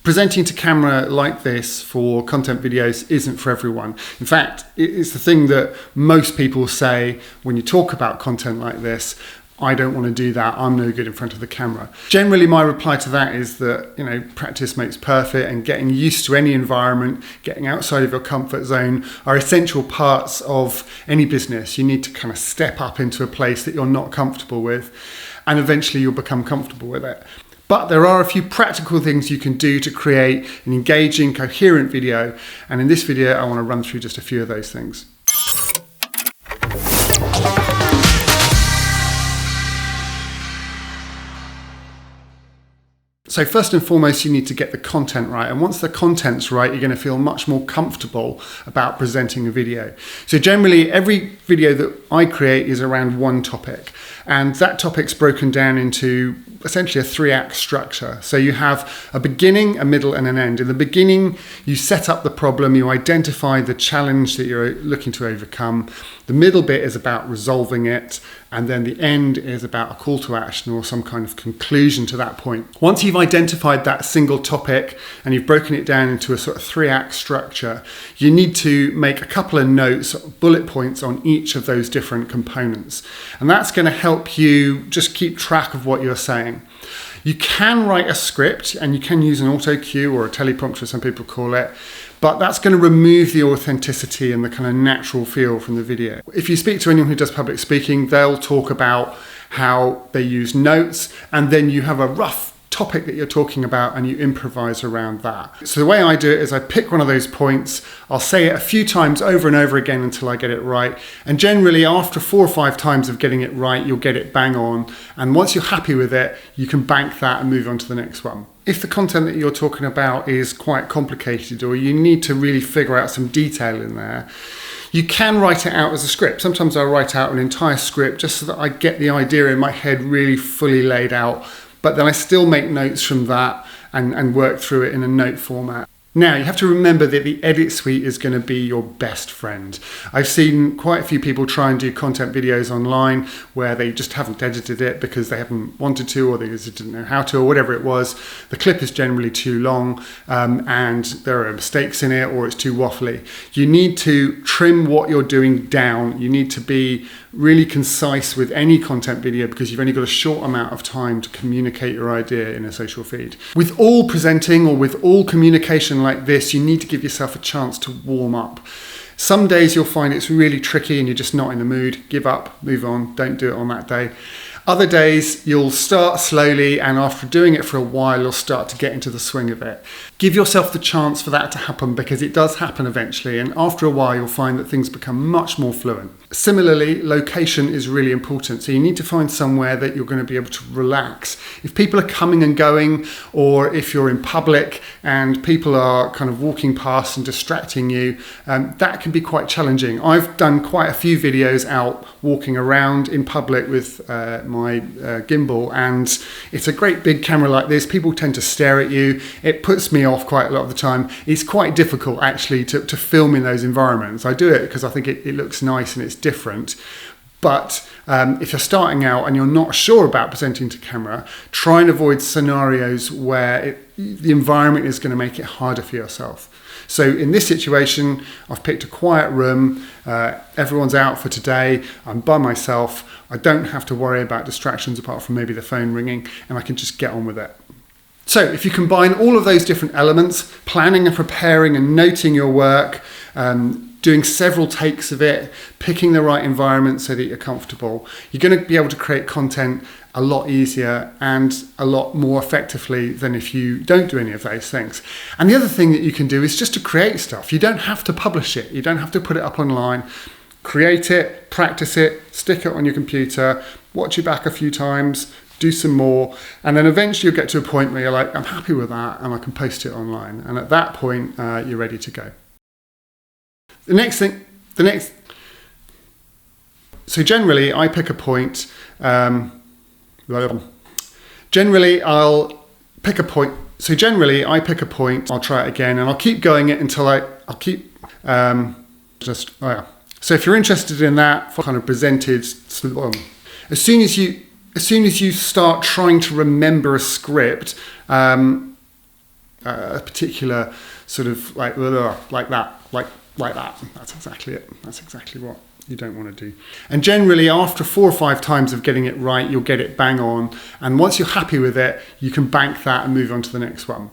Presenting to camera like this for content videos isn't for everyone. In fact, it's the thing that most people say when you talk about content like this: I don't want to do that, I'm no good in front of the camera. Generally, my reply to that is that, practice makes perfect, and getting used to any environment, getting outside of your comfort zone are essential parts of any business. You need to kind of step up into a place that you're not comfortable with, and eventually you'll become comfortable with it. But there are a few practical things you can do to create an engaging, coherent video. And in this video, I want to run through just a few of those things. So first and foremost, you need to get the content right. And once the content's right, you're going to feel much more comfortable about presenting a video. So generally, every video that I create is around one topic. And that topic's broken down into essentially a 3-act structure. So you have a beginning, a middle, and an end. In the beginning, you set up the problem, you identify the challenge that you're looking to overcome. The middle bit is about resolving it, and then the end is about a call to action or some kind of conclusion to that point. Once you've identified that single topic and you've broken it down into a sort of 3-act structure, you need to make a couple of notes, bullet points on each of those different components. And that's going to help you just keep track of what you're saying. You can write a script, and you can use an auto cue or a teleprompter, some people call it, but that's going to remove the authenticity and the kind of natural feel from the video. If you speak to anyone who does public speaking, they'll talk about how they use notes, and then you have a rough topic that you're talking about and you improvise around that. So the way I do it is I pick one of those points, I'll say it a few times over and over again until I get it right. And generally after 4 or 5 times of getting it right, you'll get it bang on. And once you're happy with it, you can bank that and move on to the next one. If the content that you're talking about is quite complicated, or you need to really figure out some detail in there, you can write it out as a script. Sometimes I'll write out an entire script just so that I get the idea in my head really fully laid out. But then I still make notes from that and work through it in a note format. Now, you have to remember that the edit suite is going to be your best friend. I've seen quite a few people try and do content videos online where they just haven't edited it because they haven't wanted to, or they just didn't know how to, or whatever it was. The clip is generally too long and there are mistakes in it, or it's too waffly. You need to trim what you're doing down. You need to be really concise with any content video because you've only got a short amount of time to communicate your idea in a social feed. With all presenting or with all communication like this, you need to give yourself a chance to warm up. Some days you'll find it's really tricky and you're just not in the mood. Give up, move on, don't do it on that day. Other days you'll start slowly, and after doing it for a while you'll start to get into the swing of it. Give yourself the chance for that to happen, because it does happen eventually, and after a while you'll find that things become much more fluent. Similarly, location is really important, so you need to find somewhere that you're going to be able to relax. If people are coming and going, or if you're in public and people are kind of walking past and distracting you, that can be quite challenging. I've done quite a few videos out walking around in public with my gimbal, and it's a great big camera like this. People tend to stare at you. It puts me off quite a lot of the time. It's quite difficult actually to film in those environments. I do it because I think it looks nice and it's different. But if you're starting out and you're not sure about presenting to camera, try and avoid scenarios where the environment is going to make it harder for yourself. So in this situation, I've picked a quiet room, everyone's out for today, I'm by myself, I don't have to worry about distractions apart from maybe the phone ringing, and I can just get on with it. So if you combine all of those different elements, planning and preparing and noting your work, doing several takes of it, picking the right environment so that you're comfortable, you're going to be able to create content a lot easier and a lot more effectively than if you don't do any of those things. And the other thing that you can do is just to create stuff. You don't have to publish it. You don't have to put it up online. Create it, practice it, stick it on your computer, watch it back a few times, do some more, and then eventually you'll get to a point where you're like, I'm happy with that, and I can post it online. And at that point, you're ready to go. So generally I pick a point, I'll try it again, and I'll keep going it until So if you're interested in that, kind of presented, as soon as you start trying to remember a script, a particular sort of like that. That's exactly it. That's exactly what you don't want to do. And generally, after 4 or 5 times of getting it right, you'll get it bang on. And once you're happy with it, you can bank that and move on to the next one.